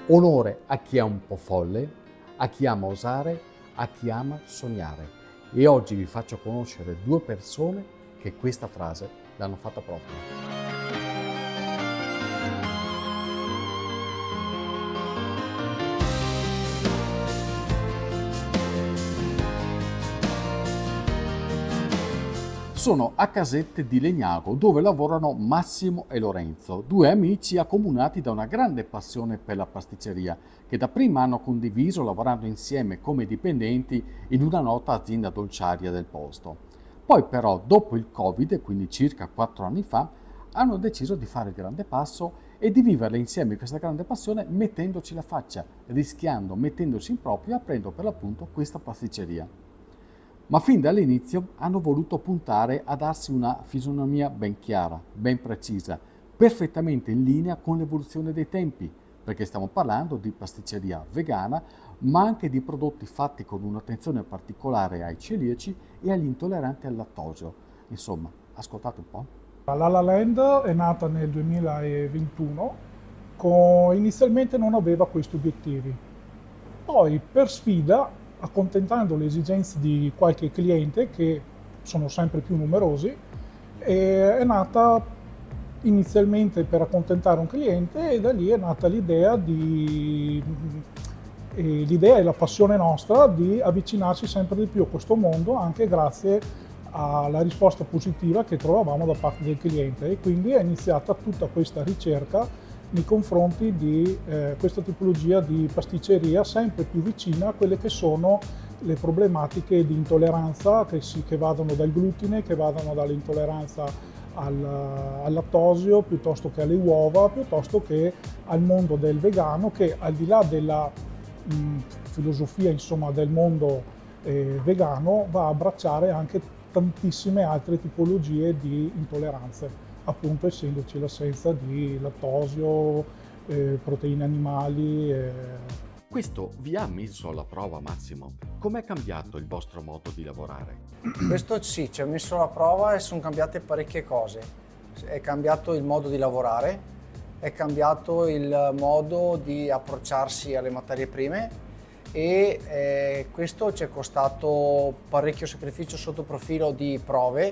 Onore a chi è un po' folle, a chi ama osare, a chi ama sognare. E oggi vi faccio conoscere due persone che questa frase l'hanno fatta propria. Sono a Casette di Legnago, dove lavorano Massimo e Lorenzo, due amici accomunati da una grande passione per la pasticceria, che dapprima hanno condiviso lavorando insieme come dipendenti in una nota azienda dolciaria del posto. Poi però, dopo il Covid, quindi circa 4 anni fa, hanno deciso di fare il grande passo e di vivere insieme questa grande passione mettendoci la faccia, rischiando, mettendosi in proprio e aprendo per l'appunto questa pasticceria. Ma fin dall'inizio hanno voluto puntare a darsi una fisionomia ben chiara, ben precisa, perfettamente in linea con l'evoluzione dei tempi, perché stiamo parlando di pasticceria vegana, ma anche di prodotti fatti con un'attenzione particolare ai celiaci e agli intolleranti al lattosio. Insomma, ascoltate un po'. La La Land è nata nel 2021, inizialmente non aveva questi obiettivi. Poi per sfida, accontentando le esigenze di qualche cliente, che sono sempre più numerosi, è nata inizialmente per accontentare un cliente e da lì è nata l'idea e la passione nostra di avvicinarsi sempre di più a questo mondo, anche grazie alla risposta positiva che trovavamo da parte del cliente, e quindi è iniziata tutta questa ricerca nei confronti di questa tipologia di pasticceria sempre più vicina a quelle che sono le problematiche di intolleranza che vadano dal glutine, che vadano dall'intolleranza al lattosio, piuttosto che alle uova, piuttosto che al mondo del vegano, che al di là della filosofia, insomma, del mondo vegano, va a abbracciare anche tantissime altre tipologie di intolleranze, appunto essendoci l'assenza di lattosio, proteine animali. Questo vi ha messo alla prova, Massimo? Com'è cambiato il vostro modo di lavorare? Questo sì, ci ha messo alla prova e sono cambiate parecchie cose. È cambiato il modo di lavorare, è cambiato il modo di approcciarsi alle materie prime e questo ci è costato parecchio sacrificio sotto profilo di prove,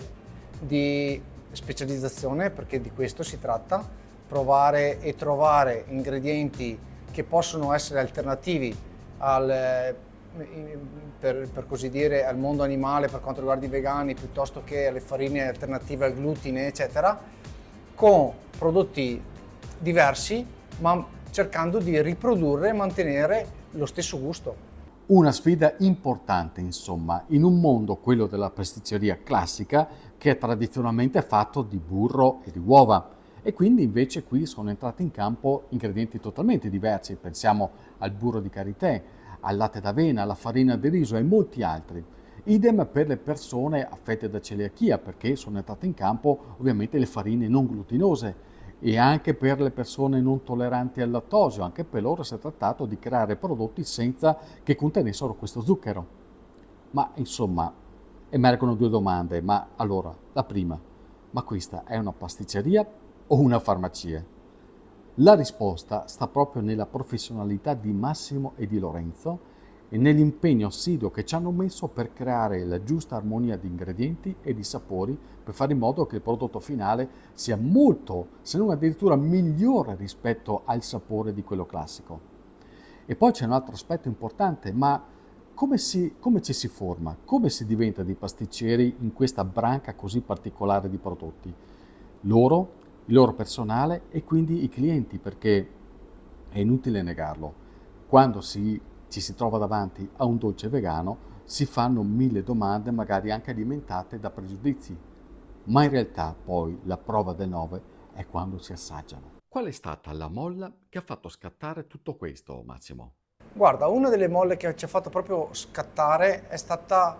di specializzazione, perché di questo si tratta, provare e trovare ingredienti che possono essere alternativi per così dire, al mondo animale per quanto riguarda i vegani, piuttosto che alle farine alternative al glutine, eccetera, con prodotti diversi, ma cercando di riprodurre e mantenere lo stesso gusto. Una sfida importante, insomma, in un mondo, quello della pasticceria classica, che è tradizionalmente fatto di burro e di uova. E quindi invece qui sono entrati in campo ingredienti totalmente diversi. Pensiamo al burro di karité, al latte d'avena, alla farina di riso e molti altri. Idem per le persone affette da celiachia, perché sono entrate in campo ovviamente le farine non glutinose, e anche per le persone non tolleranti al lattosio. Anche per loro si è trattato di creare prodotti senza che contenessero questo zucchero. Ma insomma, emergono due domande. Ma allora, la prima, ma questa è una pasticceria o una farmacia? La risposta sta proprio nella professionalità di Massimo e di Lorenzo e nell'impegno assiduo che ci hanno messo per creare la giusta armonia di ingredienti e di sapori, per fare in modo che il prodotto finale sia molto, se non addirittura migliore rispetto al sapore di quello classico. E poi c'è un altro aspetto importante, ma come ci si forma? Come si diventa dei pasticceri in questa branca così particolare di prodotti? Loro, il loro personale e quindi i clienti, perché è inutile negarlo, quando ci si trova davanti a un dolce vegano si fanno 1000 domande, magari anche alimentate da pregiudizi, ma in realtà poi la prova del 9 è quando si assaggiano. Qual è stata la molla che ha fatto scattare tutto questo, Massimo? Guarda, una delle molle che ci ha fatto proprio scattare è stata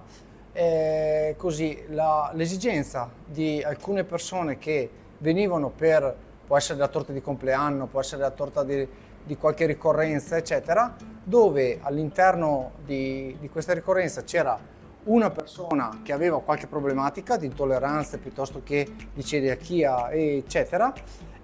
l'esigenza di alcune persone che venivano può essere la torta di compleanno, può essere la torta di qualche ricorrenza, eccetera, dove all'interno di questa ricorrenza c'era una persona che aveva qualche problematica di intolleranze piuttosto che di celiachia, eccetera,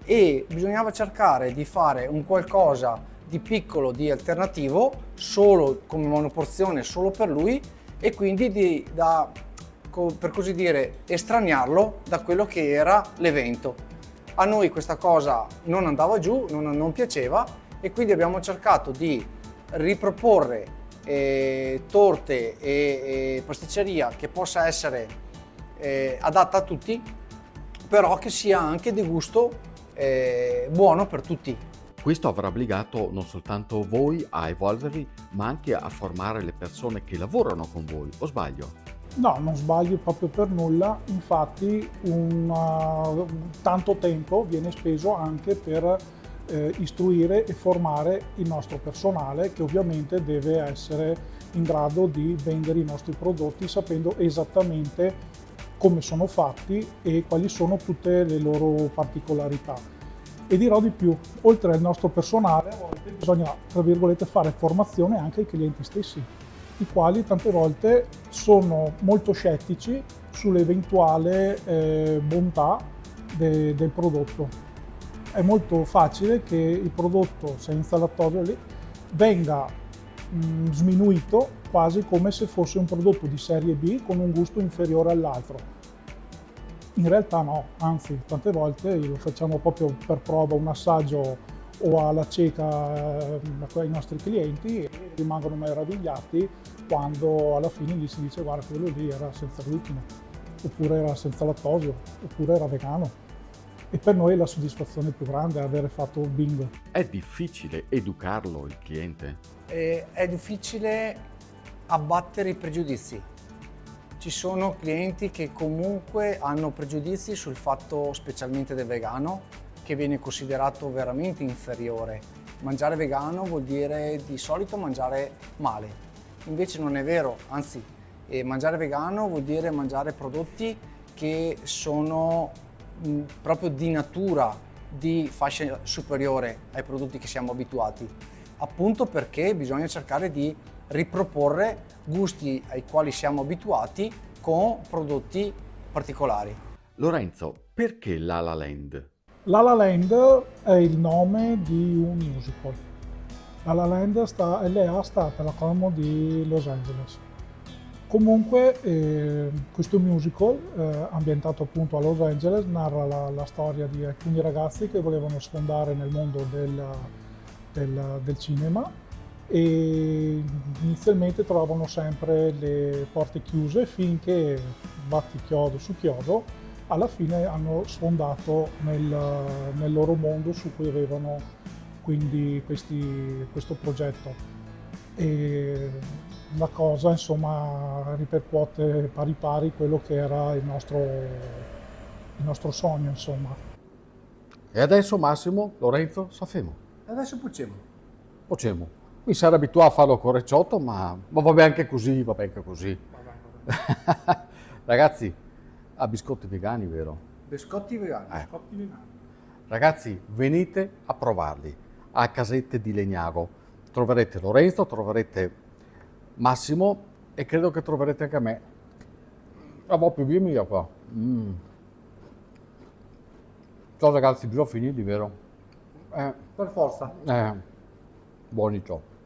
e bisognava cercare di fare un qualcosa di piccolo, di alternativo, solo come monoporzione, solo per lui, e quindi per così dire, estraniarlo da quello che era l'evento. A noi questa cosa non andava giù, non piaceva, e quindi abbiamo cercato di riproporre torte e pasticceria che possa essere adatta a tutti, però che sia anche di gusto buono per tutti. Questo avrà obbligato non soltanto voi a evolvervi, ma anche a formare le persone che lavorano con voi, o sbaglio? No, non sbagli proprio per nulla, infatti tanto tempo viene speso anche per istruire e formare il nostro personale, che ovviamente deve essere in grado di vendere i nostri prodotti sapendo esattamente come sono fatti e quali sono tutte le loro particolarità. E dirò di più, oltre al nostro personale, a volte bisogna, tra virgolette, fare formazione anche ai clienti stessi, i quali tante volte sono molto scettici sull'eventuale bontà del prodotto. È molto facile che il prodotto senza lattosio venga sminuito quasi come se fosse un prodotto di serie B con un gusto inferiore all'altro. In realtà no, anzi, tante volte lo facciamo proprio per prova, un assaggio o alla cieca ai nostri clienti, e rimangono meravigliati quando alla fine gli si dice: guarda, quello lì era senza glutine, oppure era senza lattosio, oppure era vegano. E per noi la soddisfazione più grande è avere fatto un bingo. È difficile educarlo il cliente? È difficile abbattere i pregiudizi. Ci sono clienti che comunque hanno pregiudizi sul fatto, specialmente del vegano, che viene considerato veramente inferiore. Mangiare vegano vuol dire di solito mangiare male. Invece non è vero, anzi, mangiare vegano vuol dire mangiare prodotti che sono proprio di natura di fascia superiore ai prodotti che siamo abituati, appunto perché bisogna cercare di riproporre gusti ai quali siamo abituati con prodotti particolari. Lorenzo, perché La La Land? La La Land è il nome di un musical. La La Land LA sta per l'acronimo di Los Angeles. Comunque questo musical, ambientato appunto a Los Angeles, narra la storia di alcuni ragazzi che volevano sfondare nel mondo del cinema, e inizialmente trovavano sempre le porte chiuse finché, batti chiodo su chiodo, alla fine hanno sfondato nel loro mondo su cui avevano quindi questo progetto. E la cosa insomma ripercuote pari pari quello che era il nostro sogno, insomma. E adesso Massimo, Lorenzo, Safemo. Adesso pucciamo. Facciamo. Mi sarei abituato a farlo con Recciotto, ma va bene anche così, va bene anche così. Ragazzi, ha biscotti vegani, vero? Biscotti vegani. Biscotti vegani. Ragazzi, venite a provarli a Casette di Legnago. Troverete Lorenzo, troverete Massimo e credo che troverete anche me. Più via qua. Ciao ragazzi, bisogna finirli, vero? Per forza. Buoni ciao.